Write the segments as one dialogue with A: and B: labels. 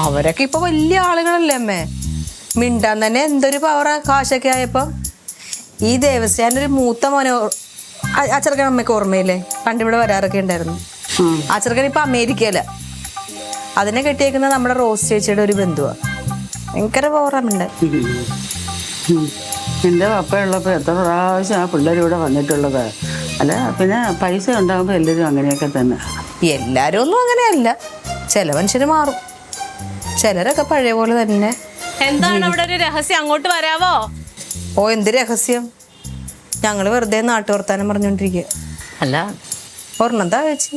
A: അവരൊക്കെ ഇപ്പൊ വലിയ ആളുകളല്ലേ അമ്മേ. മിണ്ടാൻ തന്നെ എന്തൊരു പവറാ കാശൊക്കെ ആയപ്പോ. ഈ ദേവസ്യാന്റെ ഒരു മൂത്ത മോനെ ആ ചെറുക്കൻ അമ്മയ്ക്ക് ഓർമ്മയില്ലേ? പണ്ടിവിടെ വരാറൊക്കെ ഉണ്ടായിരുന്നു. ആ ചെറുക്കൻ ഇപ്പൊ അമേരിക്കയില. അതിനെ കെട്ടിയേക്കുന്നത് നമ്മുടെ റോസ് ചേച്ചിയുടെ ഒരു ബന്ധുവാ. ഭയങ്കര പവറാ മിണ്ടാൻ.
B: എൻ്റെ പപ്പ ഉള്ളപ്പോൾ എത്ര പ്രാവശ്യം ആ പിള്ളേർ ഇവിടെ വന്നിട്ടുള്ളത്. അല്ല പിന്നെ പൈസ ഉണ്ടാകുമ്പോൾ എല്ലാവരും അങ്ങനെയൊക്കെ തന്നെ.
A: എല്ലാരും ഒന്നും അങ്ങനെയല്ല. ചില മനുഷ്യര് മാറും, ചിലരൊക്കെ പഴയ പോലെ തന്നെ.
C: എന്താണ് അവിടെ ഒരു രഹസ്യം? അങ്ങോട്ട് വരാവോ?
A: ഓ എന്ത് രഹസ്യം? ഞങ്ങള് വെറുതെ നാട്ടുവർത്താനം പറഞ്ഞോണ്ടിരിക്കുക.
C: അല്ല,
A: ഒരെണ്ണെന്താ ചേച്ചി?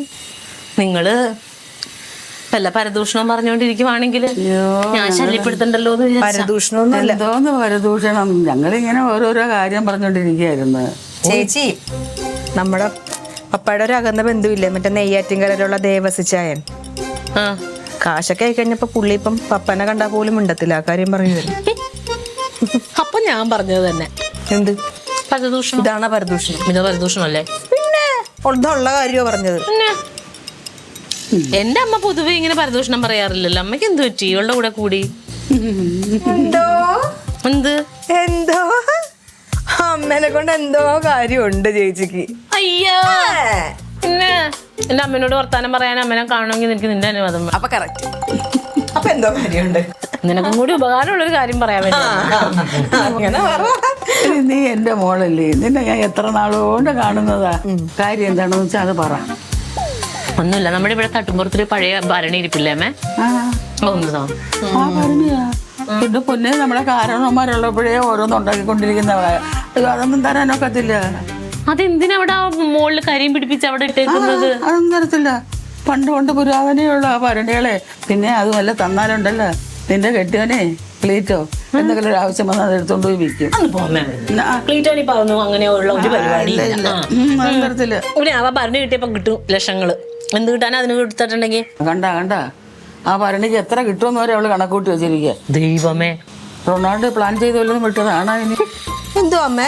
C: നിങ്ങള് വല്ല പരദൂഷണം പറഞ്ഞോണ്ടിരിക്കുവാണെങ്കിൽ ഞാൻ ശല്യപ്പെടുത്തണ്ടല്ലോ എന്ന് വിചാരിച്ചാ.
A: പരദൂഷണമൊന്നുമല്ല.
B: എന്തോന്ന് പരദൂഷണം, ഞങ്ങളിങ്ങനെ ഓരോരോ കാര്യം പറഞ്ഞോണ്ടിരിക്കുകയായിരുന്നു.
A: ചേച്ചി, നമ്മുടെ പപ്പയുടെ ഒരു അകന്ന ബന്ധുവില്ലേ, മറ്റേ നെയ്യാറ്റിൻകരയിലുള്ള ദേവസിച്ചായൻ.
C: ആ,
A: കാശൊക്കെ ആയി കഴിഞ്ഞപ്പോ പുള്ളി ഇപ്പം പപ്പനെ കണ്ടാ പോലും മിണ്ടത്തില്ല. ആ കാര്യം പറയുന്നത്.
C: അപ്പൊ ഞാൻ പറഞ്ഞത് തന്നെ.
A: എന്ത്
C: പരദൂഷണം?
A: ഇതാണ് പരദൂഷണം.
C: ഇത് പരദൂഷണല്ലേ?
A: പിന്നെ ഉള്ള കാര്യമോ പറഞ്ഞത്.
C: പിന്നെ എന്റെ അമ്മ പൊതുവെ ഇങ്ങനെ പരദൂഷണം പറയാറില്ലല്ലോ. അമ്മയ്ക്ക് എന്ത് പറ്റി ഇവളുടെ കൂടെ കൂടി?
A: എന്തോ
C: എന്ത്
A: എന്തോ അമ്മേനെ കൊണ്ട് എന്തോ കാര്യമുണ്ട് ചേച്ചിക്ക്.
C: അയ്യോ, പിന്നെ എന്റെ അമ്മേനോട് വർത്താനം പറയാൻ അമ്മേനെ കാണണമെങ്കിൽ നിനക്ക് നിന്റെ അനുവാദം വേണം.
A: അപ്പൊ കറക്റ്റ്. അപ്പൊ എന്തോ കാര്യമുണ്ട്.
C: നിനക്കും കൂടി ഉപകാരമുള്ളൊരു കാര്യം പറയാൻ വേണ്ടി.
A: അങ്ങനെ പറ.
B: നീ എൻ്റെ മോളല്ലേ, നിന്നെ ഞാൻ എത്ര നാളുകൊണ്ട് കാണുന്നതാ. കാര്യം എന്താണെന്ന് വെച്ചാൽ അത് പറ.
C: ഒന്നുമില്ല, നമ്മുടെ ഇവിടെ തട്ടുമ്പുറത്തൊരു പഴയ ഭരണി ഇരിപ്പില്ലേ അമ്മേ? ഒന്നതാ
B: ആ ഭരണിയാ. എന്റെ പൊന്നെ, നമ്മുടെ കാരണവന്മാരുള്ളപ്പോഴേ ഓരോന്നും ഉണ്ടാക്കിക്കൊണ്ടിരിക്കുന്ന അതൊന്നും തരാനൊക്കത്തില്ല.
C: അതെന്തിനാ അവിടെ മുകളിൽ കരിയും പിടിപ്പിച്ച് അവിടെ ഇട്ടേക്കുന്നത്?
B: അതൊന്നും തരത്തില്ല. പണ്ട് പുരാതനെയുള്ള ആ ഭരണികളെ. പിന്നെ അതുമല്ല തന്നാലുണ്ടല്ലോ നിന്റെ കെട്ടിയവനെ പ്ലേറ്റോ എന്തെങ്കിലും ഒരു ആവശ്യം വന്നാൽ അത് എടുത്തോണ്ട് പോയി വിൽക്കും.
C: അങ്ങനെയുള്ള ഒരു പരിപാടി
B: തരത്തില്ല.
C: ഭരണി കിട്ടിയപ്പോ കിട്ടും ലക്ഷങ്ങള്. എന്ത് കിട്ടാൻ അതിന് കൊടുത്തിട്ടുണ്ടെങ്കിൽ
B: കണ്ട ആ ഭരണിക്ക് എത്ര കിട്ടുമെന്ന് വരെ അവള് കണക്കൂട്ടി വെച്ചിരിക്കുക.
C: ദൈവമേ,
B: റൊണാൾഡോ പ്ലാൻ ചെയ്ത് വല്ലതും വിട്ടതാണ് അതിന്.
A: എന്തോ അമ്മേ?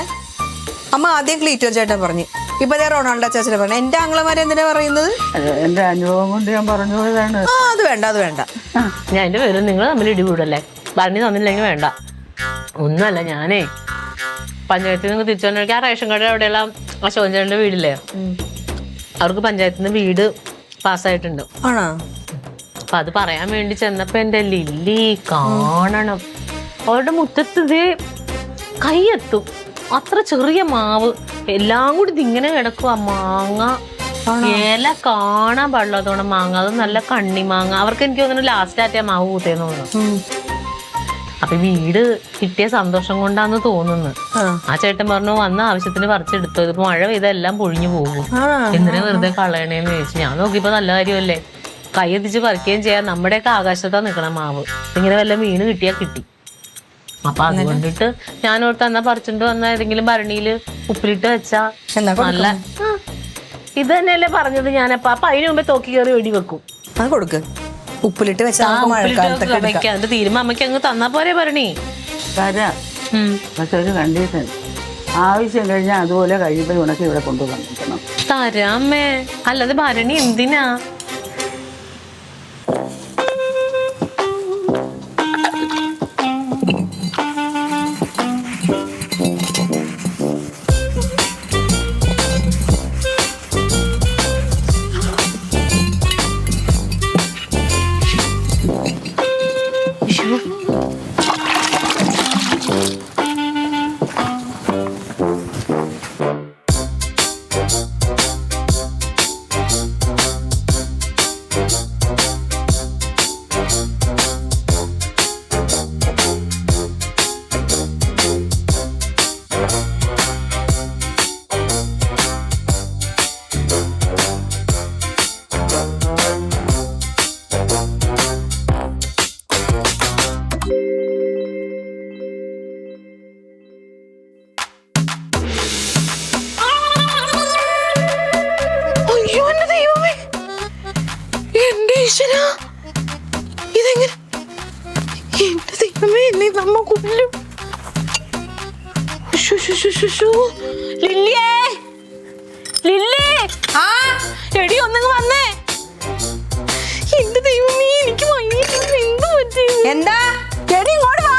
A: അമ്മ ആദ്യം ക്ലീറ്റോ ചേട്ടൻ പറഞ്ഞു, ഇപ്പൊ റൊണാൾഡോ ചേച്ചനെ പറഞ്ഞു. എന്റെ ആംഗ്ലമാരെ എന്തിനാ പറയുന്നത്?
B: എന്റെ അനുഭവം കൊണ്ട് ഞാൻ പറഞ്ഞു പോയതാണ്.
A: അത് വേണ്ട.
C: ഞാൻ എന്റെ പേരും നിങ്ങൾ തമ്മിൽ ഇടികൂടല്ലേ? ഭരണി തന്നില്ലെങ്കിൽ വേണ്ട. ഒന്നുമല്ല, ഞാനേ പഞ്ചായത്തിൽ നിന്ന് തിരിച്ചു വന്നിട്ട് ആ റേഷൻ കാർഡ് അവിടെയുള്ള ആ ശോചന്റെ വീടില്ലേ, അവർക്ക് പഞ്ചായത്തിൽ നിന്ന് വീട് പാസ്സായിട്ടുണ്ട്.
A: ആണോ?
C: അപ്പൊ അത് പറയാൻ വേണ്ടി ചെന്നപ്പോ എന്റെ ലില്ലി കാണണം, അവരുടെ മുറ്റത്ത് ഇതേ കൈയെത്തും അത്ര ചെറിയ മാവ് എല്ലാം കൂടി ഇതിങ്ങനെ കിടക്കുക. മാങ്ങ ഇല കാണാൻ പാടില്ലാത്തോണം മാങ്ങ, അത് നല്ല കണ്ണി മാങ്ങ. അവർക്ക് എനിക്ക് തോന്നുന്നു ലാസ്റ്റ് ആയിട്ട് ആ മാവ് കൂട്ടിയെന്ന് തോന്നുന്നു. അപ്പൊ വീട് കിട്ടിയ സന്തോഷം കൊണ്ടാന്ന് തോന്നുന്നു. ആ ചേട്ടൻ പറഞ്ഞു വന്ന ആവശ്യത്തിന് പറിച്ചെടുത്തു. ഇതിപ്പോ മഴ പെയ്ത എല്ലാം പൊഴിഞ്ഞു പോകും, എന്തിനാ വെറുതെ കളയണേന്ന് ചോദിച്ചു. ഞാൻ നോക്കിയപ്പോ നല്ല കാര്യമല്ലേ, കൈയെത്തിച്ച് പറിക്കുകയും ചെയ്യാം. നമ്മുടെയൊക്കെ ആകാശത്താ നിൽക്കണം മാവ്. ഇങ്ങനെ വല്ല വീണ് കിട്ടിയാ കിട്ടി. അപ്പൊ അതുകൊണ്ടിട്ട് ഞാൻ ഓർത്ത് എന്നാ പറിച്ചിട്ട് വന്ന ഏതെങ്കിലും ഭരണിയില് ഉപ്പിലിട്ട് വെച്ചാ നല്ല. ഇത് തന്നെയല്ലേ പറഞ്ഞത് ഞാനപ്പ. അപ്പൊ അതിന് മുമ്പേ തോക്കി കയറി വെടി വെക്കും.
A: അത് കൊടുക്ക്, ഉപ്പിലിട്ട് വെച്ചാൽ
C: അതിന്റെ തീരുമാനം അമ്മയ്ക്ക് അങ്ങ് തന്നാ പോരെ ഭരണി?
B: തരാം, പക്ഷെ ഒരു കണ്ടീഷൻ. ആവശ്യം കഴിഞ്ഞാൽ അതുപോലെ കഴിയുമ്പോൾ ഉണക്കി ഇവിടെ കൊണ്ടുവന്നിരിക്കണം.
C: തരാമേ, അല്ലാതെ ഭരണി എന്തിനാ? ഇതെങ്ങനെ എന്റെ ദൈവമേ, എന്നെ നമ്മ കൊല്ലും. എടി ഒന്ന്
A: എന്താ
B: ഇങ്ങോട്ട് വാ.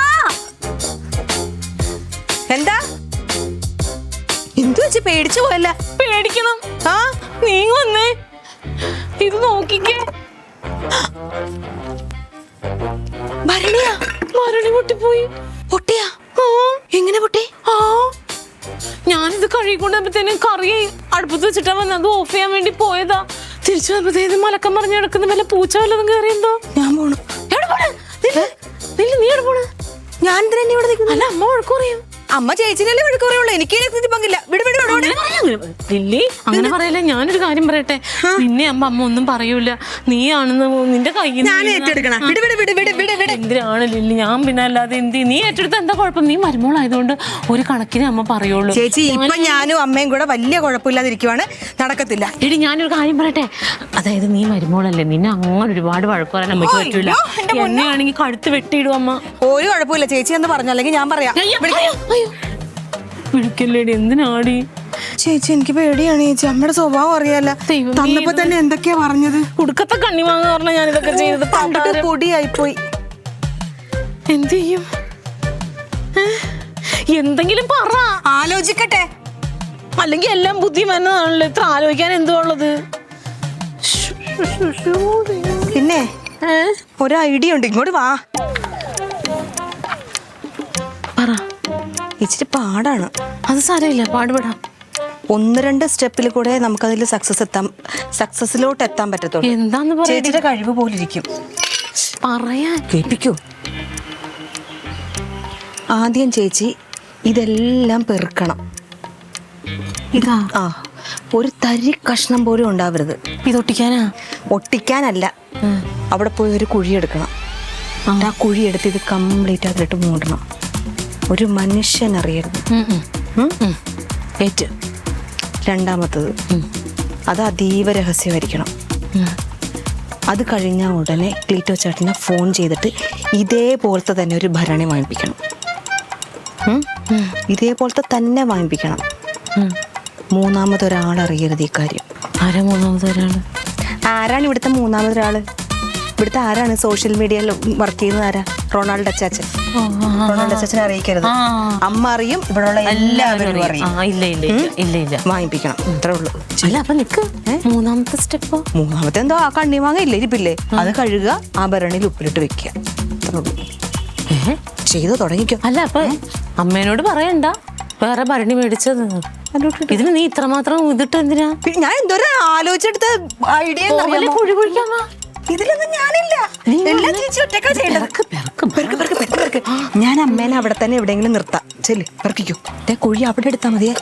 A: എന്താ എന്തു വെച്ച് പേടിച്ചു പോയല്ല?
C: പേടിക്കണം. ആ നീ വന്നേ, ഇത് നോക്കിക്കേ.
A: ഭരണിയാ?
C: മരണി പൊട്ടിപ്പോയി.
A: പൊട്ടിയാ? എങ്ങനെ പൊട്ടി?
C: ആ ഞാനിത് കഴുകിക്കൊണ്ടപ്പോഴത്തേനും കറി അടുപ്പത്ത് വെച്ചിട്ടാ വന്നത്. അത് ഓഫ് ചെയ്യാൻ വേണ്ടി പോയതാ. തിരിച്ചു വന്നപ്പോഴത്തേനും മലക്കം മറിഞ്ഞ് കിടക്കുന്ന വല്ല പൂച്ച വല്ലതും കയറിയെന്തോ.
A: ഞാൻ പോണു.
C: എവിടെ പോണ്? നീ എവിടെ പോണ്?
A: ഞാൻ എന്തിനാ ഇവിടെ നിൽക്കുന്നു?
C: അല്ല, അമ്മ വഴക്ക് പറയും.
A: അമ്മ ചേച്ചിനല്ലേ വഴക്കുറയുള്ളൂ, എനിക്ക് പങ്കില്ല. വിട് വിട് വിട് വിട്.
C: ലില്ലി അങ്ങനെ പറയല്ലേ. ഞാനൊരു കാര്യം പറയട്ടെ, നിന്നെ അമ്മ ഒന്നും പറയൂല. നീയാണെന്ന് നിന്റെ കയ്യിൽ
A: ഞാൻ ഏറ്റെടുക്കണം. വിട് വിട് വിട് വിട് വിട് വിട്.
C: എന്തിനാണ് ലില്ലി? ഞാൻ പിന്നെ അല്ലാതെ നീ ഏറ്റെടുത്ത എന്താ കുഴപ്പം? നീ മരുമോളായതുകൊണ്ട് ഒരു കണക്കിന് അമ്മ പറയുള്ളൂ.
A: ചേച്ചി ഇപ്പൊ ഞാനും അമ്മയും കൂടെ വലിയ കുഴപ്പമില്ലാതിരിക്കുവാണ്. നടക്കത്തില്ല.
C: എടി ഞാനൊരു കാര്യം പറയട്ടെ, അതായത് നീ മരുമോളല്ലേ, നിന്നെ അങ്ങനെ ഒരുപാട് വഴക്ക് പറയാൻ അമ്മയ്ക്ക് പറ്റൂല. എന്നെയാണെങ്കിൽ കഴുത്ത് വെട്ടിയിടും അമ്മ.
A: ഒരു കുഴപ്പമില്ല ചേച്ചി എന്ന് പറഞ്ഞു, അല്ലെങ്കിൽ ഞാൻ പറയാം.
C: വിളിക്കല്ലേടി, എന്തിനാടി?
A: ചേച്ചി എനിക്ക് പേടിയാണ് ചേച്ചി, അമ്മയുടെ സ്വഭാവം അറിയാല. തന്നപ്പോ തന്നെ എന്തൊക്കെയാ പറഞ്ഞത്?
C: കുടുക്കത്തെ കണ്ണിമാങ്ങ പറഞ്ഞ ഞാൻ ഇതൊക്കെ ചെയ്തത്.
A: കണ്ടിട്ട് പൊടിയായി പോയി.
C: എന്ത് ചെയ്യും? എന്തെങ്കിലും പറ.
A: ആലോചിക്കട്ടെ.
C: അല്ലെങ്കിൽ എല്ലാം ബുദ്ധി വന്നതാണല്ലോ, ഇത്ര ആലോചിക്കാൻ എന്തുള്ളത്?
A: പിന്നെ ഒരു ഐഡിയ ഉണ്ട്, ഇങ്ങോട്ട് വാ.
C: പറ.
A: ഇച്ചിരി പാടാണ്.
C: അത് സാരമില്ല, പാടുപെടാം.
A: 1-2 സ്റ്റെപ്പിൽ കൂടെ നമുക്കതിൽ സക്സസിലോട്ട് എത്താൻ പറ്റത്തുള്ളൂ.
C: എന്താന്ന് പറയാ?
A: ചേച്ചിയുടെ കഴിവ് പോലിരിക്കും.
C: പറയാൻ
A: കേൾപ്പിക്കൂ. ആദ്യം ചേച്ചി ഇതെല്ലാം പെറുക്കണം.
C: ഇതാ
A: ഒരു തരി കഷ്ണം പോലും ഉണ്ടാവരുത്.
C: ഇതൊട്ടിക്കാനാ?
A: ഒട്ടിക്കാനല്ല, അവിടെ പോയി ഒരു കുഴിയെടുക്കണം. ആ കുഴിയെടുത്ത് ഇത് കംപ്ലീറ്റ് അതിലിട്ട് മൂടണം. ഒരു മനുഷ്യനറിയരുത്.
C: ഏറ്റ്.
A: രണ്ടാമത്തത്, അത് അതീവ രഹസ്യമായിരിക്കണം. അത് കഴിഞ്ഞാൽ ഉടനെ ക്ലീറ്റോ ചേട്ടനെ ഫോൺ ചെയ്തിട്ട് ഇതേപോലത്തെ തന്നെ ഒരു ഭരണി വാങ്ങിപ്പിക്കണം. ഇതേപോലത്തെ തന്നെ വാങ്ങിപ്പിക്കണം. മൂന്നാമതൊരാളറിയരുത് ഈ കാര്യം.
C: ആരാ മൂന്നാമതൊരാള്?
A: ആരാണ് ഇവിടുത്തെ മൂന്നാമതൊരാള്? ഇവിടുത്തെ ആരാണ് സോഷ്യൽ മീഡിയയിൽ വർക്ക് ചെയ്യുന്നത്? ആരാ? റൊണാൾഡ് അച്ചാച്ചൻ. റൊണാൾഡ് അച്ചാച്ചനെ അറിയിക്കരുത്. അമ്മ അറിയും, ഇവിടെയുള്ള എല്ലാവരും അറിയും. വാങ്ങിപ്പിക്കണം, അത്രേ ഉള്ളൂ.
C: അല്ല, അപ്പൊ നിക്ക്. മൂന്നാമത്തെ സ്റ്റെപ്പോ?
A: മൂന്നാമത്തെ എന്തോ ആ കണ്ണിമാങ്ങ ഇല്ല ഇരിപ്പില്ലേ, അത് കഴുകുക, ആ ഭരണിയിൽ ഉപ്പിലിട്ട് വെക്കുക, അത്രേ ഉള്ളൂ. ചെയ്തു തുടങ്ങിക്കോ.
C: അല്ല, അപ്പൊ അമ്മേനോട് പറയണ്ട വേറെ ഭരണി മേടിച്ചത്. ഇതിന് നീ ഇത്രമാത്രം ഇതിട്ട് എന്തിനാ?
A: ഞാൻ എന്തോരം ആലോചിച്ചെടുത്ത ഐഡിയ.
C: കുഴി കുഴിക്കാമ.
A: ഇതിലൊന്നും ഞാനില്ല, എല്ലാം ചേച്ചി ഒറ്റക്കാ ചെയ്യേണ്ടത്. ഞാൻ അമ്മേനെ അവിടെ തന്നെ എവിടെയെങ്കിലും നിർത്താം. ചെല്ലി പെറുക്കിക്കോ. കുഴി അവിടെ എടുത്താ മതിയേ.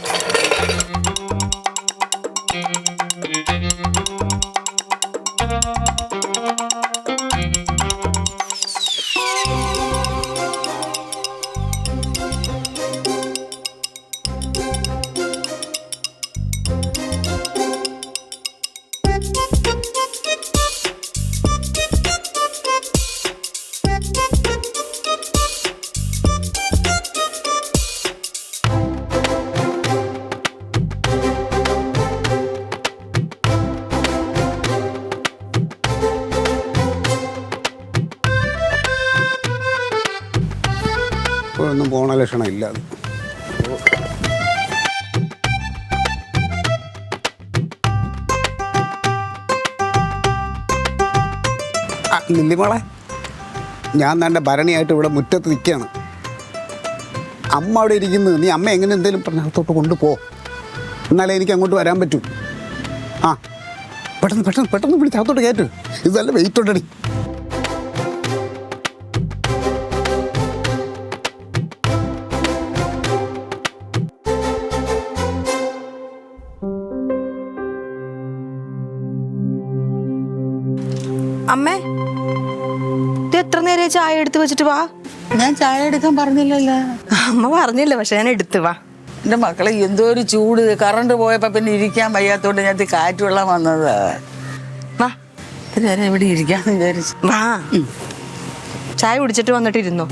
D: ഒന്നും പോണ ലക്ഷണം ഇല്ല. ലില്ലിമോളെ, ഞാൻ തൻ്റെ ഭരണിയായിട്ട് ഇവിടെ മുറ്റത്ത് നിൽക്കുകയാണ്. അമ്മ അവിടെ ഇരിക്കുന്നത്. നീ അമ്മ എങ്ങനെ എന്തെങ്കിലും പറഞ്ഞകത്തോട്ട് കൊണ്ടുപോ, എന്നാലേ എനിക്ക് അങ്ങോട്ട് വരാൻ പറ്റൂ. ആ പെട്ടെന്ന് പെട്ടെന്ന് പെട്ടെന്ന് വിളിച്ചകത്തോട്ട് കയറ്റ്. ഇത് നല്ല വെയിറ്റ് ഉണ്ടടി.
A: അമ്മേ, ഇത് എത്ര നേരം ചായ എടുത്ത് വെച്ചിട്ട് വാ.
B: ഞാൻ ചായ എടുക്കാൻ പറഞ്ഞില്ലല്ലോ.
A: അമ്മ പറഞ്ഞില്ല, പക്ഷെ ഞാൻ എടുത്ത് വാ.
B: എൻ്റെ മക്കളെ എന്തോ ഒരു ചൂട്. കറണ്ട് പോയപ്പോ പിന്നെ ഇരിക്കാൻ വയ്യാത്തോണ്ട് ഞാൻ കാറ്റ് വെള്ളം വന്നത്.
A: വാ,
B: ഇത്ര നേരം ഇവിടെ ഇരിക്കാന്ന് വിചാരിച്ചു.
A: വാ, ചായ കുടിച്ചിട്ട് വന്നിട്ടിരുന്നോ.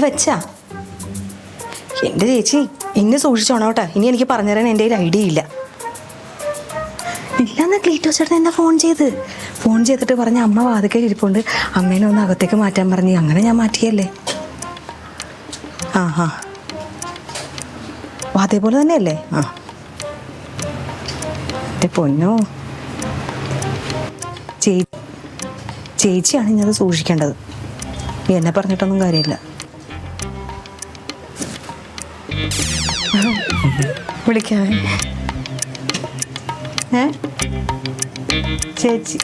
A: എടുത്ത് വെച്ചാ എൻ്റെ ചേച്ചി ഇന്നെ സൂക്ഷിച്ചോണം കേട്ടോ. ഇനി എനിക്ക് പറഞ്ഞുതരാൻ എൻ്റെ കയ്യിൽ ഐഡിയ ഇല്ല. ഇല്ലെന്ന് ക്ലീറ്റോ ചേട്ടൻ എന്നെ ഫോൺ ചെയ്തിട്ട് പറഞ്ഞ അമ്മ വാതിക്കൽ ഇരിപ്പുണ്ട്, അമ്മേനെ ഒന്ന് അകത്തേക്ക് മാറ്റാൻ പറഞ്ഞു. അങ്ങനെ ഞാൻ മാറ്റിയല്ലേ. ആ അതേപോലെ തന്നെയല്ലേ. എൻ്റെ പൊന്നോ, ചേച്ചിയാണ് ഇന്നത് സൂക്ഷിക്കേണ്ടത്. എന്നെ പറഞ്ഞിട്ടൊന്നും കാര്യമില്ല. വിളിക്കാവേ. ചേച്ചി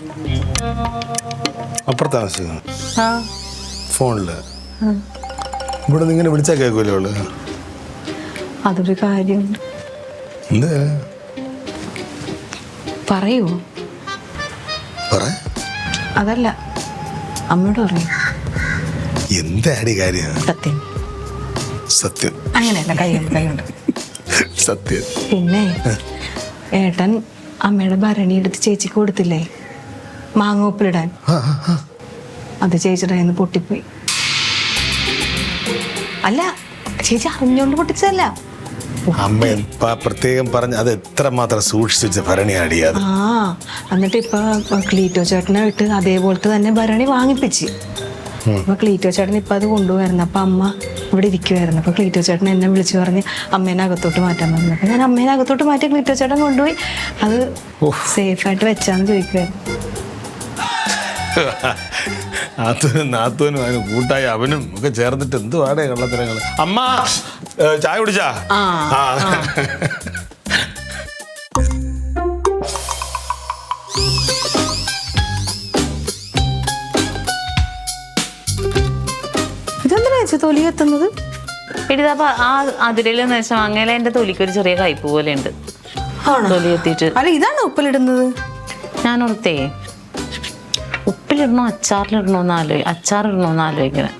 E: അപ്പുറത്ത് താമസിക്കുന്നു
A: ആ
E: ഫോണില്. ഇവിടെ നിന്ന് ഇങ്ങനെ വിളിച്ചാൽ കേൾക്കുമല്ലോ അവള്.
A: അതൊരു കാര്യമുണ്ട്.
E: എന്ത്
A: പറയൂ.
E: പറ.
A: അതല്ല, അമ്മയോട് പറയൂ.
E: എന്താടി കാര്യം?
A: സത്യം.
E: സത്യം.
A: അങ്ങനെയല്ല, കൈയുണ്ട്.
E: സത്യം.
A: പിന്നെ ഏട്ടൻ അമ്മയുടെ ഭരണി എടുത്ത് ചേച്ചിക്ക് കൊടുത്തില്ലേ മാങ്ങോപ്പിലിടാൻ? അത് ചേച്ചിയുടെ കയ്യിൽ നിന്ന് പൊട്ടിപ്പോയി. അല്ല, ചേച്ചി അറിഞ്ഞോണ്ട് പൊട്ടിച്ചതല്ല.
E: അമ്മ പ്രത്യേകം പറഞ്ഞ് അത് എത്ര മാത്രം സൂക്ഷിച്ചു വെച്ച ഭരണിയാടി അത്.
A: എന്നിട്ട് ഇപ്പൊ ക്ലീറ്റോ ചേട്ടനായിട്ട് അതേപോലത്തെ തന്നെ ഭരണി വാങ്ങിപ്പിച്ച്. അപ്പൊ ക്ലീറ്റോ ചേട്ടൻ ഇപ്പൊ അത് കൊണ്ടുപോയിരുന്നു. അപ്പൊ അമ്മ ഇവിടെ ഇരിക്കുവായിരുന്നു. അപ്പൊ ക്ലീറ്റോ ചേട്ടൻ എന്നെ വിളിച്ചു പറഞ്ഞ് അമ്മേനെ അകത്തോട്ട് മാറ്റാൻ പറഞ്ഞു. അപ്പൊ ഞാൻ അമ്മേനെ അകത്തോട്ട് മാറ്റി ക്ലീറ്റോ ചേട്ടൻ കൊണ്ടുപോയി അത് സേഫായിട്ട് വെച്ചാന്ന് ചോദിക്കുവായിരുന്നു.
E: നാത്തൂനും അതിന് കൂട്ടായി അവനും ഒക്കെ ചേർന്നിട്ട് എന്ത് പാടേ കള്ളത്തരങ്ങൾ. അമ്മ ചായ കുടിച്ചാ?
A: ഇതെന്തിനാ ചേച്ചി തൊലി എത്തുന്നത്?
C: എടിതാപ്പ ആ അതിരെന്ന് വെച്ചാൽ അങ്ങനെ എന്റെ തൊലിക്ക് ഒരു ചെറിയ കയ്പ് പോലെ ഉണ്ട്. തൊലി എത്തിയിട്ട്.
A: അല്ല, ഇതാണ് ഉപ്പിലിടുന്നത്.
C: ഞാൻ ഓർത്തേ ഉപ്പിലിടണോ അച്ചാറിടണോന്ന് ആലോചിക്കണേ.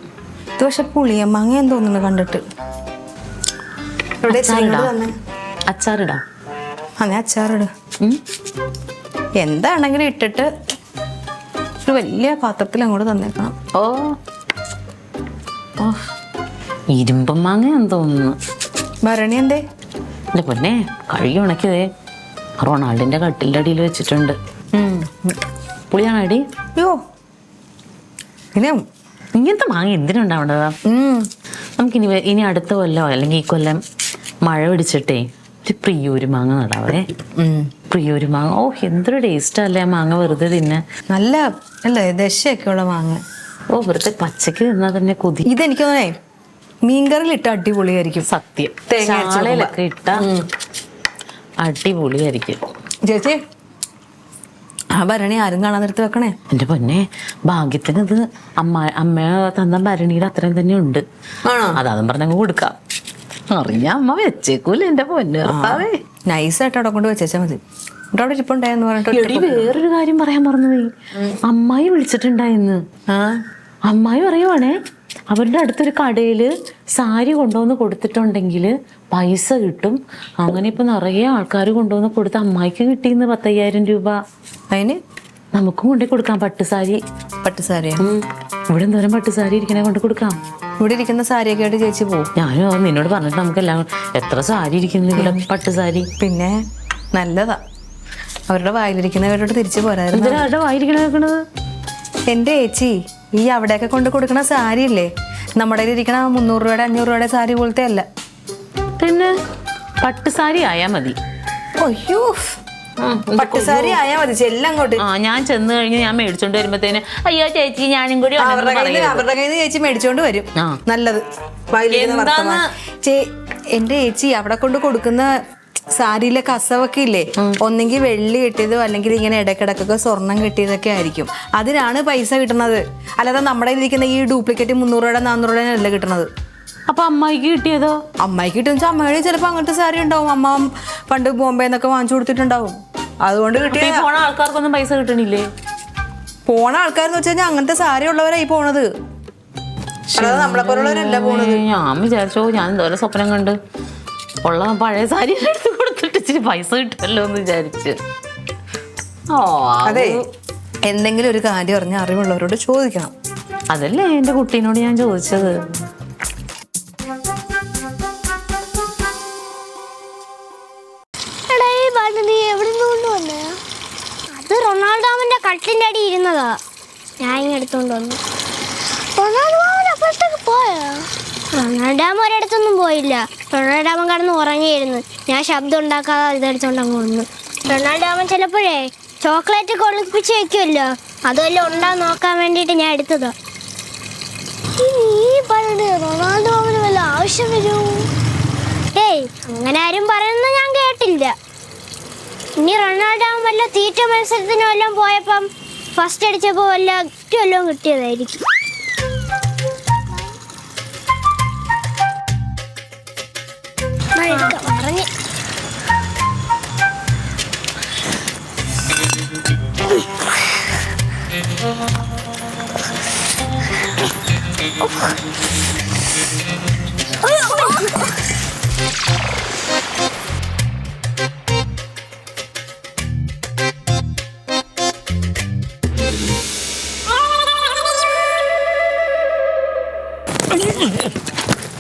A: ഇത് പക്ഷെ പുളിയമ്മങ്ങയെന്ന് തോന്നുന്നു കണ്ടിട്ട്.
C: അച്ചാറിടാം.
A: അതെ, അച്ചാറിട്. എന്താണെങ്കിലും ഇട്ടിട്ട് ഒരു വലിയ പാത്രത്തിൽ അങ്ങോട്ട് തന്നേക്കണം.
C: ഓ ഇരുമ്പം മാങ്ങയാന്ന് തോന്നുന്നു.
A: ഭരണി എന്തേ?
C: എന്റെ പൊന്നെ, കഴുകി ഉണക്കിയതേ റൊണാൾഡിന്റെ കട്ടിലിന്റെ അടിയിൽ വെച്ചിട്ടുണ്ട്. പുളിയാണോ അടി?
A: അയ്യോ, പിന്നെ
C: ഇങ്ങനത്തെ മാങ്ങ എന്തിനുണ്ടാവേണ്ടതാ? ഇനി അടുത്ത കൊല്ലം അല്ലെങ്കിൽ ഈ കൊല്ലം മഴ പിടിച്ചിട്ടേ ഒരു പ്രിയൂര് മാങ്ങ നടാവേ. പ്രിയൂര് മാങ്ങ, ഓ എന്തൊരു ടേസ്റ്റ് അല്ലേ ആ മാങ്ങ വെറുതെ തിന്നെ.
A: നല്ല അല്ലേ ദശയൊക്കെ ഉള്ള മാങ്ങ.
C: ഓ വെറുതെ പച്ചക്ക് തിന്നാ തന്നെ കൊതി.
A: ഇതെനിക്ക് തോന്നേ മീൻകറിയിലിട്ട് അടിപൊളിയായിരിക്കും.
C: സത്യം.
A: തേങ്ങ
C: ചാളയിലൊക്കെ ഇട്ട അടിപൊളിയായിരിക്കും.
A: ചേച്ചി, ആ ഭരണി ആരും കാണാതെടുത്ത് വെക്കണേ.
C: എന്റെ പൊന്നെ, ഭാഗ്യത്തിന് ഇത് അമ്മ തന്ന ഭരണിയുടെ അത്രയും തന്നെ ഉണ്ട്. അതാതും പറഞ്ഞങ്ങ് കൊടുക്കാം. അറിഞ്ഞ അമ്മ വെച്ചേക്കൂല എന്റെ പൊന്നെ.
A: നൈസായിട്ട് അവിടെ കൊണ്ട് വെച്ചാൽ മതി. അവിടെ ഇരിപ്പുണ്ടായെന്ന് പറഞ്ഞിട്ട്.
C: വേറൊരു കാര്യം പറയാൻ മറന്നുപോയി. അമ്മായി വിളിച്ചിട്ടുണ്ടായിന്ന്. അമ്മായി പറയുവാണേ അവരുടെ അടുത്തൊരു കടയില് സാരി കൊണ്ടുവന്ന് കൊടുത്തിട്ടുണ്ടെങ്കിൽ പൈസ കിട്ടും. അങ്ങനെ ഇപ്പൊ നിറയെ ആൾക്കാർ കൊണ്ടുവന്ന് കൊടുത്ത് അമ്മായിക്ക് കിട്ടിയെന്ന് 10,000 രൂപ.
A: അതിന്
C: നമുക്കും കൊണ്ടുപോയി കൊടുക്കാം പട്ടുസാരി.
A: പട്ടുസാരിയാ?
C: ഇവിടെ എന്തോരം പട്ടുസാരി ഇരിക്കണേ കൊണ്ട് കൊടുക്കാം.
A: ഇവിടെ ഇരിക്കുന്ന സാരിയൊക്കെ ആയിട്ട് ചേച്ചി പോകും.
C: ഞാനും നിന്നോട് പറഞ്ഞിട്ട് നമുക്കെല്ലാം എത്ര സാരി ഇരിക്കുന്നു ഇവിടെ പട്ടുസാരി.
A: പിന്നെ നല്ലതാ. അവരുടെ വായിലിരിക്കുന്നവരോട് തിരിച്ചു പോരായിരുന്നു.
C: എന്തിനാ അവരുടെ വായിരിക്കണ വെക്കണത്?
A: എൻ്റെ ചേച്ചി, ഈ അവിടെയൊക്കെ കൊണ്ട് കൊടുക്കണ സാരി ഇല്ലേ, നമ്മുടെ ഇരിക്കണ 300 രൂപയുടെ 500 രൂപയുടെ സാരി പോലത്തെ അല്ല.
C: പിന്നെ പട്ടുസാരി ആയാ മതി.
A: അയ്യോ, പട്ടുസാരി ആയാ മതി. ചെല്ലങ്ങോട്ട്.
C: ഞാൻ ചെന്ന് കഴിഞ്ഞ് ഞാൻ മേടിച്ചോണ്ട് വരുമ്പത്തേന് അയ്യോ ചേച്ചി ഞാനും കൂടി
A: അവരുടെ കയ്യിൽ ചേച്ചി മേടിച്ചോണ്ട് വരും. നല്ലത്. എന്റെ ചേച്ചി അവിടെ കൊണ്ട് കൊടുക്കുന്ന സാരിയിലെ കസവൊക്കെ ഇല്ലേ, ഒന്നെങ്കിൽ വെള്ളി കിട്ടിയതോ അല്ലെങ്കിൽ ഇങ്ങനെ ഇടക്കിടക്കൊക്കെ സ്വർണം കിട്ടിയതൊക്കെ ആയിരിക്കും. അതിനാണ് പൈസ കിട്ടുന്നത്. അല്ലാതെ നമ്മുടെ ഇരിക്കുന്ന ഈ ഡ്യൂപ്ലിക്കേറ്റ് 300 രൂപയുടെ 400 രൂപയുടെ അല്ല കിട്ടുന്നത്.
C: അപ്പൊ അമ്മായിക്ക് കിട്ടിയതോ?
A: അമ്മായിക്ക് കിട്ടുന്ന അമ്മയുടെ ചിലപ്പോൾ അങ്ങനത്തെ സാരി ഉണ്ടാവും. അമ്മ പണ്ട് ബോംബെ എന്നൊക്കെ വാങ്ങിച്ചു കൊടുത്തിട്ടുണ്ടാവും. അതുകൊണ്ട് കിട്ടിയ
C: പോണ ആൾക്കാർക്കൊന്നും പൈസ കിട്ടണില്ലേ?
A: പോണ ആൾക്കാരെന്ന് വെച്ച് കഴിഞ്ഞാൽ അങ്ങനത്തെ സാരി ഉള്ളവരായി പോണത്, അല്ലാതെ നമ്മളെ പോലുള്ളവരല്ല പോണത്.
C: ഞാൻ വിചാരിച്ചോ, ഞാൻ എന്തോരം സ്വപ്നം കണ്ട് ഉള്ള പഴയ സാരി എടുത്ത് കൊടുത്തിട്ട് ഇച്ചിരി പൈസ കിട്ടുമല്ലോ എന്ന് വിചാരിച്ച്.
A: അതെ, എന്തെങ്കിലും ഒരു കാര്യം അറിഞ്ഞ അറിവുള്ളവരോട് ചോദിക്കണം.
C: അതല്ലേ എന്റെ കുട്ടീനോട് ഞാൻ ചോദിച്ചത്.
F: കട്ടിലിന്റെ അടി ഇരുന്നതാ, ഞാൻ ഇങ്ങനെ എടുത്തോണ്ട് വന്നു. അപ്പുറത്തേക്ക് പോയോ? റൊണാൾഡ് ഡാം ഒരിടത്തൊന്നും പോയില്ല. റൊണാൾഡ് ഡാമൻ കടന്ന് ഉറങ്ങിയിരുന്നു. ഞാൻ ശബ്ദം ഉണ്ടാക്കാതെ ഇതെടുത്തോണ്ട് അങ്ങ് വന്നു. റൊണാൾഡ് ഡാമൻ ചിലപ്പോഴേ ചോക്ലേറ്റ് കൊള്ളിപ്പിച്ച് വെക്കുമല്ലോ, അതുമല്ല ഉണ്ടാകാൻ നോക്കാൻ വേണ്ടിയിട്ട് ഞാൻ എടുത്തതാ. നീ പറഞ്ഞത് റൊണാൾഡോ ഡാമിന് വല്ല ആവശ്യം വരുമോ? ഏയ്, അങ്ങനെ ആരും പറയുന്നത് ഞാൻ കേട്ടില്ല. ഇനി റൊണാൾഡോ ഡാമൻ വല്ല തീറ്റ മത്സരത്തിനും വല്ലതും പോയപ്പം ഫസ്റ്റ് അടിച്ചപ്പോൾ വല്ല ഗിഫ്റ്റ് വല്ലതും കിട്ടിയതായിരിക്കും. പറഞ്ഞു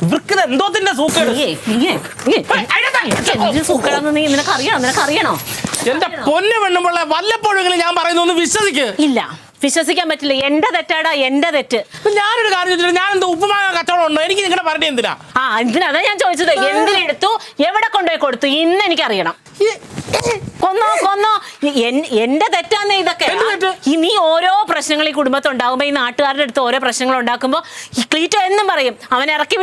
G: ഇവർക്ക് എന്തോത്തിന്റെ സൂക്കേട്?
C: നിനക്കറിയണോ?
G: എന്റെ പൊന്നു പെണ്ണുമ്പോൾ വല്ലപ്പോഴെങ്കിലും ഞാൻ പറയുന്നൊന്ന് വിശ്വസിക്ക്.
C: ഇല്ല, വിശ്വസിക്കാൻ പറ്റില്ല. എന്റെ തെറ്റാടാ, എന്റെ തെറ്റ്.
G: ഞാനൊരു കാര്യം ചോദിച്ചിട്ട് ഞാൻ എന്തോ ഉപ്പുമാങ്ങ കച്ചവടം ഉണ്ടോ? എനിക്ക് നിങ്ങളുടെ പറഞ്ഞ എന്തിനാ?
C: എന്തിനാ? അതാ ഞാൻ ചോദിച്ചത്. എന്തിനെടുത്തു, എവിടെ കൊണ്ടുപോയി കൊടുത്തു, ഇന്ന് എനിക്കറിയണം. കൊന്നോ എന്റെ തെറ്റാന്നേ ഇതൊക്കെ. നീ ഓരോ പ്രശ്നങ്ങൾ ഈ കുടുംബത്തുണ്ടാകുമ്പോ, ഈ നാട്ടുകാരുടെ അടുത്ത് ഓരോ പ്രശ്നങ്ങൾ ഉണ്ടാക്കുമ്പോ ഈ ക്ലീറ്റോ എന്നും പറയും അവൻ ഇറക്കി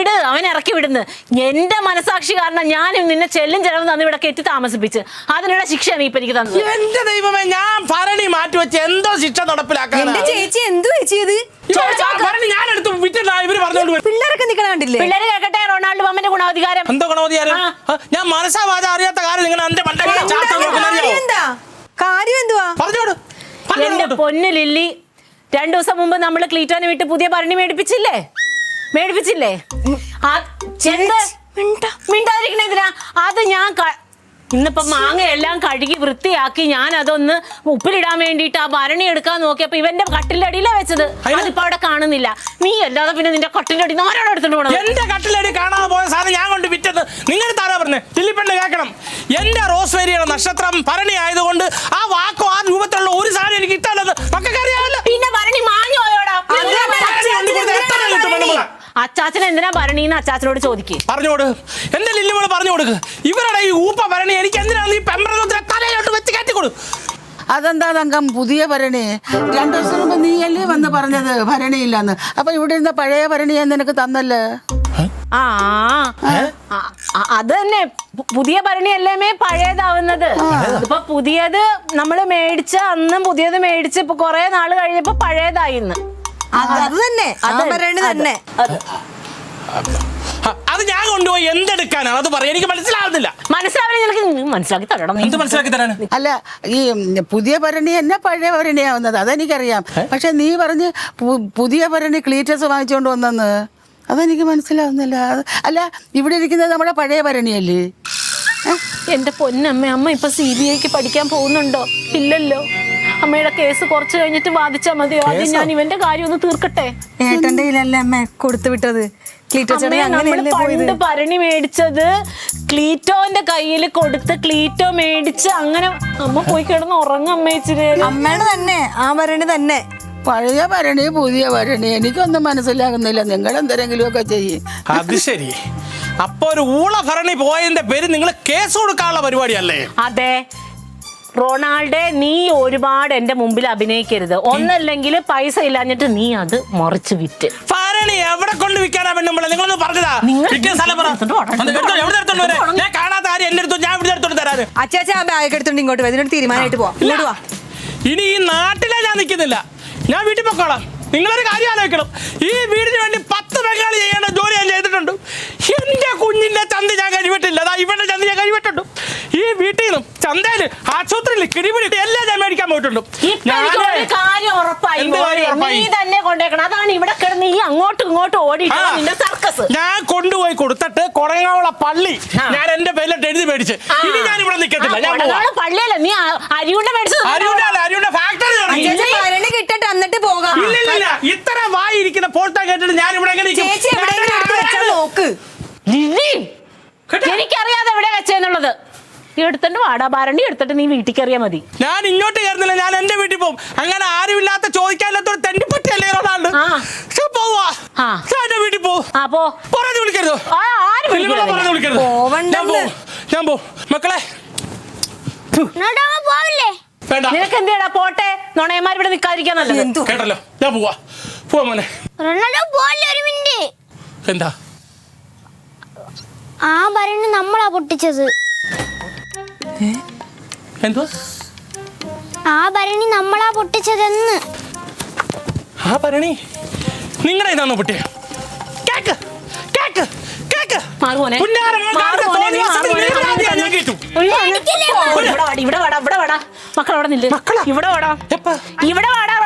C: വിടുന്ന്. എന്റെ മനസാക്ഷി കാരണം ഞാൻ നിന്നെ ചെല്ലും ചെലവ് തന്നു ഇവിടെ കെട്ടി താമസിപ്പിച്ച്, അതിനുള്ള ശിക്ഷ നീ ഇപ്പൊ എനിക്ക് തന്നത്.
G: എന്റെ ദൈവമേ, ഞാൻ ഭരണി മാറ്റി വെച്ച് എന്തോ ശിക്ഷ നടപ്പിലാക്കാൻ.
A: ചേച്ചി എന്തു ചേച്ചിയത്?
G: ഞാൻ എടുത്തു വിറ്റിട്ടാ ഇവര് പറഞ്ഞോണ്ട്.
A: പിള്ളേരൊക്കെ നിക്കണ കണ്ടില്ലേ?
C: പിള്ളേര് കേൾക്കട്ടെ റൊണാൾഡോ മാമന്റെ ഗുണാധികാരം.
G: എന്തോ ഗുണാധികാരം? ഞാൻ മനസ്സാവാതെ അറിയാത്ത കാര്യം നിങ്ങൾ എന്റെ
A: കാര്യം എന്തുവാ
G: പറഞ്ഞോട്.
C: എന്റെ പൊന്നു ലില്ലി, 2 ദിവസം മുമ്പ് നമ്മൾ ക്ലീറ്റോനെ വിട്ട് പുതിയ ഭരണി മേടിപ്പിച്ചില്ലേ? മിണ്ടാതിരിക്കണെന്തിനാ? അത് ഞാൻ ഇന്നിപ്പോ മാങ്ങ എല്ലാം കഴുകി വൃത്തിയാക്കി ഞാൻ അതൊന്ന് ഉപ്പിലിടാൻ വേണ്ടിയിട്ട് ആ ഭരണി എടുക്കാൻ നോക്കിയപ്പോ ഇവന്റെ കട്ടിലിന്റെ അടിയിലാ വെച്ചത്. അതിപ്പോ അവിടെ കാണുന്നില്ല. നീ അല്ലാതെ പിന്നെ നിന്റെ കട്ടിലിന്റെ അടി ആരാണ് എടുത്തോണ്ട് പോണത്?
G: എന്റെ കട്ടിലടി കാണാതെ പോയ സാധനം ഞാൻ കൊണ്ട് വിറ്റത് നിങ്ങൾ താരാ പറഞ്ഞേ? ലില്ലിപ്പെണ്ണ് കേൾക്കണം, എന്റെ റോസ്മേരിയുടെ നക്ഷത്രം ഭരണി ആയതുകൊണ്ട് ആ വാക്കോ ആ രൂപത്തിലുള്ള ഒരു സാധനം എനിക്ക് ഇഷ്ടമല്ലെന്ന് മക്കൾക്ക് അറിയാമല്ലോ.
C: പിന്നെ ഭരണി മാഞ്ഞു പോയോടാ? അച്ചാച്ചൻ എന്തിനാ ഭരണീന്ന് അച്ചാച്ചനോട് ചോദിക്കേ.
G: പറഞ്ഞോട്, എന്റെ ലില്ലിമോള് പറഞ്ഞു കൊടുക്ക്. ഇവരുടെ ഈ ഊപ്പ ഭരണി എനിക്ക് എന്തിനാണ് ഈ പെമ്പറ തലയിലോട്ട് വെച്ച് കയറ്റിക്കൊടു.
B: അതെന്താ തങ്കം പുതിയ ഭരണി? 2 ദിവസം മുമ്പ് നീയല്ലേ വന്ന് പറഞ്ഞത് ഭരണിയില്ലാന്ന്? അപ്പൊ ഇവിടെ ഇരുന്ന പഴയ ഭരണി നിനക്ക് തന്നല്ലേ?
C: അത് തന്നെ, പുതിയ ഭരണിയല്ലേ പഴയതാവുന്നത്. ഇപ്പൊ പുതിയത് നമ്മള് മേടിച്ച അന്നും പുതിയത് മേടിച്ച് ഇപ്പൊ കൊറേ നാള് കഴിഞ്ഞപ്പോ പഴയതായിന്ന്.
A: അത് തന്നെ, അത് ഭരണി തന്നെ.
G: അത് ഞാൻ കൊണ്ടുപോയി എന്തെടുക്കാനാണ്? അത് പറയാം, എനിക്ക് മനസ്സിലാവുന്നില്ല.
C: മനസ്സിലാക്കി തരണം.
G: എന്ത് മനസ്സിലാക്കി തരാണ്?
B: അല്ല, ഈ പുതിയ ഭരണി തന്നെ പഴയ ഭരണിയാവുന്നത് അതെനിക്കറിയാം. പക്ഷെ നീ പറഞ്ഞ് പുതിയ ഭരണി ക്ലീറ്റസ് വാങ്ങിച്ചോണ്ട് വന്നെന്ന് അതെനിക്ക് മനസ്സിലാവുന്നില്ല. അല്ല, ഇവിടെ ഇരിക്കുന്നത് നമ്മുടെ പഴയ ഭരണിയല്ലേ?
C: എന്റെ പൊന്നമ്മ, അമ്മ ഇപ്പൊ CBIക്ക് പഠിക്കാൻ പോകുന്നുണ്ടോ? ഇല്ലല്ലോ. അമ്മയുടെ കേസ് കുറച്ച് കഴിഞ്ഞിട്ട് വാദിച്ചാ മതിയോ? ആദ്യം ഞാൻ ഇവന്റെ കാര്യം ഒന്ന് തീർക്കട്ടെ.
A: ഏട്ടന്റെ കയ്യിലല്ലേ അമ്മ കൊടുത്തു വിട്ടത്?
C: പണ്ട് ഭരണി മേടിച്ചത് ക്ലീറ്റോന്റെ കയ്യിൽ കൊടുത്ത് ക്ലീറ്റോ മേടിച്ച് അങ്ങനെ അമ്മ പോയി കിടന്ന് ഉറങ്ങമ്മ. ഇച്ചിരി
A: അമ്മയുടെ തന്നെ ആ ഭരണി തന്നെ.
B: പഴയ ഭരണി പുതിയ ഭരണി എനിക്കൊന്നും മനസ്സിലാകുന്നില്ല. നിങ്ങൾ എന്തെങ്കിലും ഒക്കെ ചെയ്യും.
G: അത് ശരി. അപ്പൊ ഒരു ഊള ഭരണി പോയതിന്റെ പേര് നിങ്ങൾ കേസ് കൊടുക്കാനുള്ള പരിപാടിയല്ലേ?
C: അതെ. റൊണാൾഡോ, നീ ഒരുപാട് എന്റെ മുമ്പിൽ അഭിനയിക്കരുത്. ഒന്നല്ലെങ്കിൽ പൈസ ഇല്ലാഞ്ഞിട്ട് നീ അത് മറിച്ച് വിറ്റ്.
G: ഭരണി എവിടെ കൊണ്ട് വിൽക്കാനാ പെണ്ണുമ്പളെ? നിങ്ങളൊന്ന് പറഞ്ഞതാ. ഞാൻ കാണാത്ത ആരും എന്റെ അടുത്ത് ഞാൻ ഇവിടെ എടുത്തോണ്ട് തരാറ്.
A: അച്ചാച്ച ആ ബാഗ് എടുത്തോണ്ട് ഇങ്ങോട്ട് ഇതിനോട് തീരുമാനമായിട്ട് പോവാ.
G: ഇനി ഈ നാട്ടിലെ ഞാൻ നിൽക്കുന്നില്ല, ഞാൻ വീട്ടിൽ പൊക്കോളാം. നിങ്ങളൊരു കാര്യം ആലോചിക്കണം, ഈ വീടിന് വേണ്ടി 10 ബംഗാളി ചെയ്യേണ്ട ജോലി ഞാൻ ചെയ്തിട്ടുണ്ട്. എന്റെ കുഞ്ഞിന്റെ ചന്ത ഞാൻ കഴിവിട്ടില്ല. അതാ ഇവന്റെ ചന്ത ഞാൻ കഴിവിട്ടുണ്ട്. ഈ വീട്ടിൽ നിന്നും ചന്തയില് ആശുപത്രിയിൽ കിടിപിടി എല്ലാം ഞാൻ മേടിക്കാൻ പോയിട്ടുണ്ട്.
C: അതാണ് ഇവിടെ കിടന്ന് ഈ അങ്ങോട്ടും ഇങ്ങോട്ടും ഓടിയിട്ട് സർക്കസ്.
G: ഞാൻ കൊണ്ടുപോയി കൊടുത്തിട്ട് കൊടങ്ങാവുള്ള പള്ളി ഞാൻ എന്റെ പേരിലോട്ട് എഴുതി മേടിച്ച് ഇനി ഞാൻ ഇവിടെ നിൽക്കത്തില്ല.
C: പള്ളിയല്ല, നീ അരിയുണ്ട മേടിച്ചത്.
G: അരിയുടെ ഫാക്ടറി
A: ഭരണി കിട്ടട്ടെ എന്നിട്ട് പോകാം.
G: ഇല്ല, ഇത്ര വായിരിക്കുന്ന പോൾത്ത കേട്ടിട്ട് ഞാൻ ഇവിടെ
A: നോക്ക്.
C: എനിക്കറിയാതെ എവിടെ വെച്ചെന്നുള്ളത്. എടുത്തിട്ട് വാടാ, ഭരണി എടുത്തിട്ട് നീ വീട്ടിൽ കയറിയാ മതി.
G: ഞാൻ ഇങ്ങോട്ട് കയറുന്നില്ല, ഞാൻ എന്റെ വീട്ടിൽ പോകും. അങ്ങനെ ആരുമില്ലാത്ത ചോദിക്കാനില്ലാത്ത ഒരു തെണ്ടിപ്പട്ടിയല്ലേ ഒരാളുണ്ട്. പോവാ, ഞാൻ എന്റെ വീട്ടിൽ പോകും. പറഞ്ഞു വിളിക്കരുതോ, പറഞ്ഞു വിളിക്കരുത്. ഞാൻ പോവും മക്കളെ.
F: പോവില്ലേ?
G: വേണ്ട,
C: നിനക്ക് എന്തിനാ പോട്ടെ, നുണയന്മാർ ഇവിടെ നിൽക്കാതിരിക്കാൻ നല്ലത്.
G: കേട്ടല്ലോ, ഞാൻ പോവാ മോനെ.
F: റൊണാൾഡോ പോവില്ലേ? ഒരു മിനിറ്റ്.
G: എന്താ
F: ആ ഭരണി നമ്മളാ പൊട്ടിച്ചത്.
G: എന്തോ
F: ആ ഭരണി നമ്മളാ പൊട്ടിച്ചതെന്ന്.
G: ആ ഭരണി നിങ്ങളുടെ ഇതാണോ പൊട്ടിയ? കേക്ക് കേക്ക് കേക്ക്
C: മാറുമോനെ, മക്കൾ അവിടെ നില്ല്. ഇവിടെ വാടാ, ഇവിടെ വാടാ.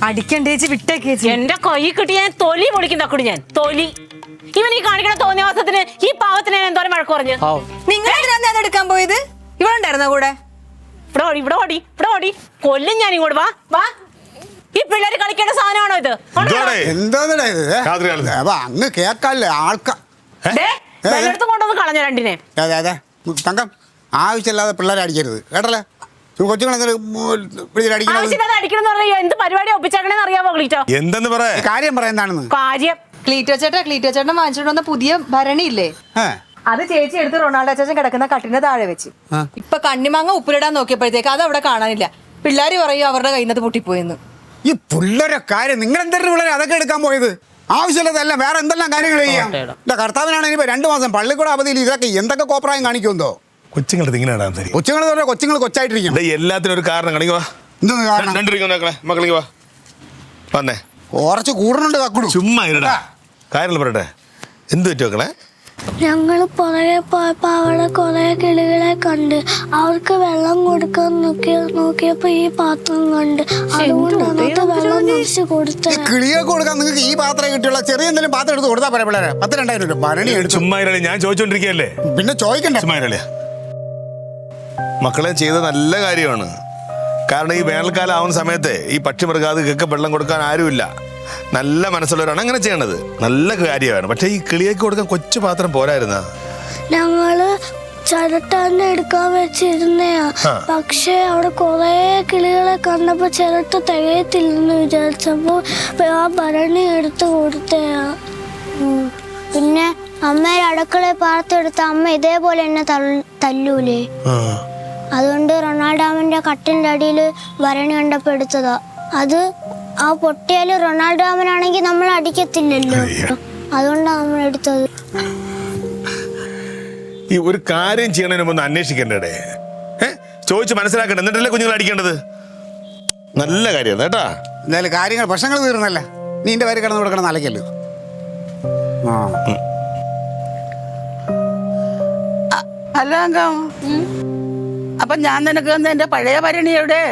A: അടിക്കണ്ടേച്ച് വിട്ടേക്കേച്ചി.
C: എന്റെ കൈ കിട്ടി ഞാൻ തൊലി പൊളിക്കും തക്കുടി, ഞാൻ തൊലി. ഇവൻ ഈ കാണിക്കണ തോന്നിയവാസത്തിന് ഈ പാവത്തിന് എന്തോരം വഴക്ക് പറഞ്ഞു.
A: നിങ്ങൾ എന്തിനാ അത് എടുക്കാൻ പോയത്? ഇവിടെ ഉണ്ടായിരുന്ന കൂടെ?
C: ഇവിടെ ഓടി, ഇവിടെ ഓടി, ഇവിടെ ഓടി, കൊല്ലും ഞാൻ. ഇങ്ങോട്ട് വാ, വാ. ഈ പിള്ളേര് കളിക്കേണ്ട സാധനമാണോ ഇത്?
D: എന്താ ഇത്? അപ്പൊ അങ്ങ് കേക്കാല്ലേ ആൾക്കാർ
C: വെള്ളെടുത്ത് കൊണ്ടുവന്ന് കളഞ്ഞ രണ്ടിനെ.
D: അതെ അതെ തങ്കം, ആവശ്യമില്ലാതെ പിള്ളേരെ അടിക്കരുത് കേട്ടല്ലേ.
C: ആവശ്യമില്ലാതെ അടിക്കണമെന്ന് പറഞ്ഞാൽ എന്ത് പരിപാടി ഒപ്പിച്ചേക്കണേന്ന് അറിയാമോ ക്ലീറ്റോ?
E: എന്തെന്ന് പറയാ
D: കാര്യം പറയാന്താണെന്ന്?
C: കാര്യം
A: ക്ലീറ്റോ ചേട്ടൻ വാങ്ങിച്ചിട്ട് വന്ന പുതിയ ഭരണി ഇല്ലേ, അത് ചേച്ചി എടുത്ത് റൊണാൾഡോ ചേച്ചൻ കിടക്കുന്ന കട്ടിന്റെ താഴെ വെച്ച്. ഇപ്പൊ കണ്ണിമാങ്ങ ഉപ്പിലിടാൻ നോക്കിയപ്പോഴത്തേക്ക് അത് അവിടെ കാണാനില്ല. പിള്ളേര് പറയും അവരുടെ കയ്യിൽ നിന്ന് പൊട്ടിപ്പോയെന്ന്.
D: ഈ പിള്ളേരെ കാര്യം നിങ്ങൾ എന്തെങ്കിലും പിള്ളേരെ അതൊക്കെ എടുക്കാൻ പോയത്? ആവശ്യമില്ലതല്ല, വേറെ എന്തെല്ലാം കാര്യങ്ങൾ ചെയ്യാം. കർത്താവിനാണ് ഇനിയിപ്പോ 2 മാസം പള്ളിക്കൂടെ അവധിയിൽ ഇതൊക്കെ എന്തൊക്കെ കോപ്രായം കാണിക്കുമെന്തോ.
E: കൊച്ചുങ്ങൾ
D: കൊച്ചുങ്ങൾ കൊച്ചായിട്ടിരിക്കും.
E: എല്ലാത്തിനും ഒരു കാരണം കാണിക്കുവാ. മക്കളെ വന്നേ,
D: കുറച്ച് കൂടുന്നുണ്ട് തക്കുടു.
E: ചുമ്മാ ഇരുടാ, കാര്യങ്ങൾ പറയട്ടെ. എന്ത് പറ്റും മക്കളെ?
F: ഞങ്ങൾ പുറകെ പോയപ്പോ അവിടെ കുറെ കിളികളെ കണ്ട്. അവർക്ക് വെള്ളം കൊടുക്കാൻ നോക്കിയപ്പോ ഈ പാത്രം കണ്ട്. അതുകൊണ്ട് അതിനകത്ത് വെള്ളം നിറച്ച് കൊടുത്ത.
D: കിളിയൊക്കെ കൊടുക്കാൻ നിങ്ങൾക്ക് ഈ പാത്രം കിട്ടിയുള്ള ചെറിയ എന്തെങ്കിലും പാത്രം എടുത്ത് കൊടുത്താൽ പറയാ പിള്ളേരെ. 10,000 രൂപ ഭരണി എടുത്തു.
E: ചുമ്മാ ഇരളി, ഞാൻ ചോദിച്ചോണ്ടിരിക്കല്ലേ.
D: പിന്നെ ചോദിക്കണ്ടേ?
E: ചുമ്മാ ഇരളിയാ. മക്കളെ ചെയ്ത നല്ല കാര്യമാണ്. കാരണം ഈ വേനൽക്കാലം ആവുന്ന സമയത്ത് ഈ പക്ഷിമൃഗാദികൾക്ക് വെള്ളം കൊടുക്കാൻ ആരുമില്ല. നല്ല മനസ്സുള്ളവരാണ് അങ്ങനെ ചെയ്യണത്, നല്ല കാര്യമാണ്. പക്ഷെ ഈ കിളിയൊക്കെ കൊടുക്കാൻ കൊച്ചു പാത്രം പോരായിരുന്ന?
F: ഞങ്ങള് ചിരട്ടന്നെ എടുക്കാൻ വെച്ചിരുന്നയാ. പക്ഷെ അവിടെ കൊറേ കിളികളെ കണ്ടപ്പോ ചിരട്ട തികയത്തില്ലെന്ന് വിചാരിച്ചപ്പോ ആ ഭരണി എടുത്ത് കൊടുത്തയാ. പിന്നെ അമ്മയുടെ അടുക്കളയിൽ പാർത്തെടുത്ത അമ്മ ഇതേപോലെ എന്നെ തല്ലൂലേ. അതുകൊണ്ട് റൊണാൾഡോമിന്റെ കട്ടിന്റെ അടിയിൽ ഭരണി കണ്ടപ്പോ എടുത്തതാ. അത് ആ പൊട്ടിയാല് റൊണാൾഡോമനാണെങ്കിൽ നമ്മൾ അടിക്കത്തില്ലല്ലോ, അതുകൊണ്ടാണ് നമ്മൾ എടുത്തത്.
E: ഈ ഒരു കാര്യം ചെയ്യണതിന് മുമ്പ് അന്വേഷിക്കണ്ടേ? ചോദിച്ച് മനസ്സിലാക്കണ്ട, എന്നിട്ടല്ലേ കുഞ്ഞുങ്ങൾ അടിക്കേണ്ടത്. നല്ല കാര്യമാണ് കേട്ടാ.
D: എന്തായാലും കാര്യങ്ങൾ പ്രശ്നങ്ങൾ തീർന്നല്ല. നീ എന്റെ പേര് കിടന്നു കൊടുക്കണം നല്ലക്കല്ലോ.
B: അല്ല അങ്കം, അപ്പൊ ഞാൻ നിനക്ക് എന്റെ പഴയ ഭരണി എവിടെ?